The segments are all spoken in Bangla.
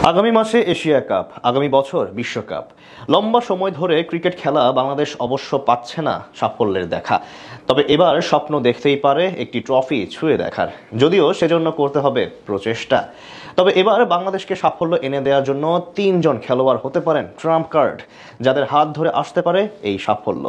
আগামী মাসে এশিয়া কাপ, আগামী বছর বিশ্বকাপ। লম্বা সময় ধরে ক্রিকেট খেলা বাংলাদেশ অবশ্য পাচ্ছে না সাফল্যের দেখা। তবে এবার স্বপ্ন দেখতেই পারে একটি ট্রফি ছুঁয়ে দেখার, যদিও সেজন্য করতে হবে প্রচেষ্টা। তবে এবার বাংলাদেশকে সাফল্য এনে দেওয়ার জন্য 3জন খেলোয়াড় হতে পারেন ট্রাম্প কার্ড, যাদের হাত ধরে আসতে পারে এই সাফল্য।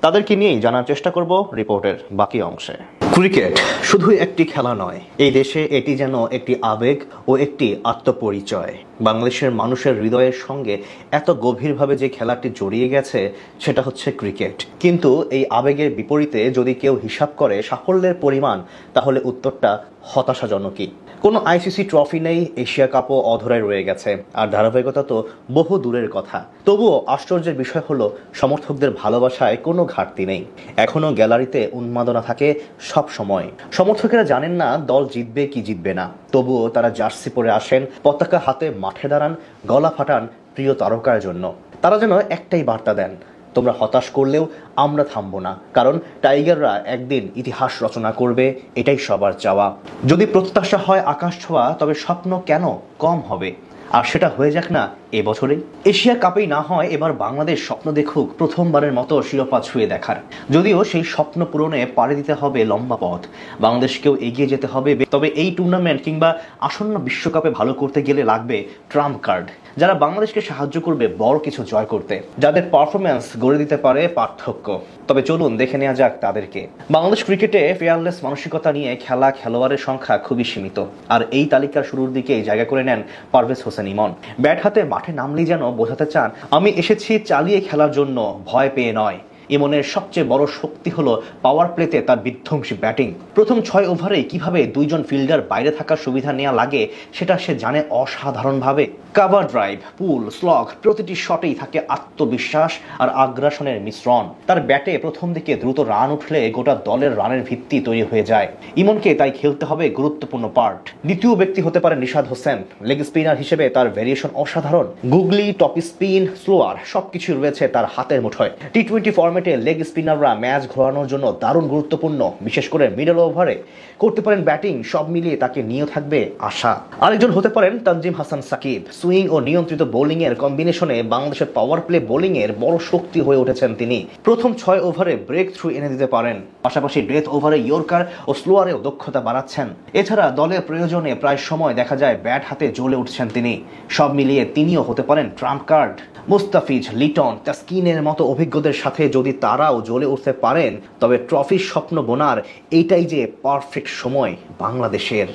তাদেরকে নিয়েই জানার চেষ্টা করব রিপোর্টের বাকি অংশে। ক্রিকেট শুধু একটি খেলা নয়, এই দেশে এটি যেন একটি আবেগ ও একটি আত্মপরিচয়। বাংলাদেশের মানুষের হৃদয়ের সঙ্গে এত গভীরভাবে যে খেলাটি জড়িয়ে গেছে সেটা হচ্ছে ক্রিকেট। কিন্তু এই আবেগের বিপরীতে যদি কেউ হিসাব করে সাফল্যের পরিমাণ, তাহলে উত্তরটা হতাশাজনকই। কোনো আইসিসি ট্রফি নেই, এশিয়া কাপও অধরায় রয়ে গেছে, আর ধারাবাহিকতা তো বহু দূরের কথা। তবুও আশ্চর্যের বিষয় হলো সমর্থকদের ভালোবাসায় কোনো ঘাটতি নেই। এখনও গ্যালারিতে উন্মাদনা থাকে সব সময়। সমর্থকেরা জানেন না দল জিতবে কি জিতবে না, তবুও তারা জার্সি পরে আসেন, পতাকা হাতে মাঠে দাঁড়ান, গলা ফাটান প্রিয় তারকার জন্য। তারা যেন একটাই বার্তা দেন, তোমরা হতাশ করলেও আমরা থামবো না, কারণ টাইগাররা একদিন ইতিহাস রচনা করবে, এটাই সবার চাওয়া। যদি প্রত্যাশা হয় আকাশ ছোঁয়া, তবে স্বপ্ন কেন কম হবে? আর সেটা হয়ে যাক না এবছরেই। এশিয়া কাপেই না হয় এবার বাংলাদেশ স্বপ্ন দেখুক প্রথমবারের মতো শিরোপা ছুঁয়ে দেখার। যদিও সেই স্বপ্ন পূরণে পাড়ি দিতে হবে লম্বা পথ, বাংলাদেশকেও এগিয়ে যেতে হবে। তবে এই টুর্নামেন্ট কিংবা আসন্ন বিশ্বকাপে ভালো করতে গেলে লাগবে ট্রাম্প কার্ড, যারা বাংলাদেশকে সাহায্য করবে বড় কিছু জয় করতে, যাদের পারফরমেন্স গড়ে দিতে পারে পার্থক্য। তবে চলুন দেখে নেওয়া যাক তাদেরকে। বাংলাদেশ ক্রিকেটে ফেয়ারলেস মানসিকতা নিয়ে খেলা খেলোয়াড়ের সংখ্যা খুবই সীমিত, আর এই তালিকার শুরুর দিকেই জায়গা করে নেন পারভেজ হোসেন ইমন। ব্যাট হাতে মাঠে নামলেই যেন বোঝাতে চান, আমি এসেছি চালিয়ে খেলার জন্য, ভয় পেয়ে নয়। ইমনের সবচেয়ে বড় শক্তি হলো পাওয়ার প্লেতে তার বিধ্বংসী ব্যাটিং। প্রথম 6 ওভারে কিভাবে 2জন ফিল্ডার বাইরে থাকার সুবিধা নেওয়া লাগে সেটা সে জানে অসাধারণভাবে। কাভার ড্রাইভ, পুল, স্লগ, প্রতিটি শটেই থাকে আত্মবিশ্বাস আর আগ্রাসনের মিশ্রণ। তার ব্যাটে প্রথম দিকে দ্রুত রান উঠলে গোটা দলের রানের ভিত্তি তৈরি হয়ে যায়। ইমনকে তাই খেলতে হবে গুরুত্বপূর্ণ পার্ট। দ্বিতীয় ব্যক্তি হতে পারে নিশাদ হোসেন। লেগ স্পিনার হিসেবে তার ভেরিয়েশন অসাধারণ। গুগলি, টপ স্পিন, স্লোয়ার সবকিছু রয়েছে তার হাতের মুঠোয়। টি-20 ফরম্যাটে লেগ স্পিনাররা ম্যাচ ঘোরানোর জন্য দারুণ গুরুত্বপূর্ণ, বিশেষ করে মিডল ওভারে করতে পারেন ব্যাটিং। সব মিলিয়ে তাকে নিয়েও থাকবে আশা। আরেকজন হতে পারেন তানজিম হাসান সাকিব। সুইং ও নিয়ন্ত্রিত বোলিং এর কম্বিনেশনে বাংলাদেশের পাওয়ার প্লে বোলিং এর বড় শক্তি হয়ে উঠেছেন তিনি। প্রথম 6 ওভারে ব্রেক থ্রু এনে দিতে পারেন, পাশাপাশি ডেথ ওভারে ইয়র্কার ও স্লোয়ারেও দক্ষতা বাড়াচ্ছেন। এছাড়া দলের প্রয়োজনে প্রায় সময় দেখা যায় ব্যাট হাতে জ্বলে উঠছেন তিনি। সব মিলিয়ে তিনিও হতে পারেন ট্রাম্প কার্ড। মুস্তাফিজ, লিটন, তাসকিনের মতো অভিজ্ঞদের সাথে যদি তারাও জ্বলে উঠতে পারেন, তবে ট্রফির স্বপ্ন বোনার এইটাই যে পারফেক্ট সময় বাংলাদেশের।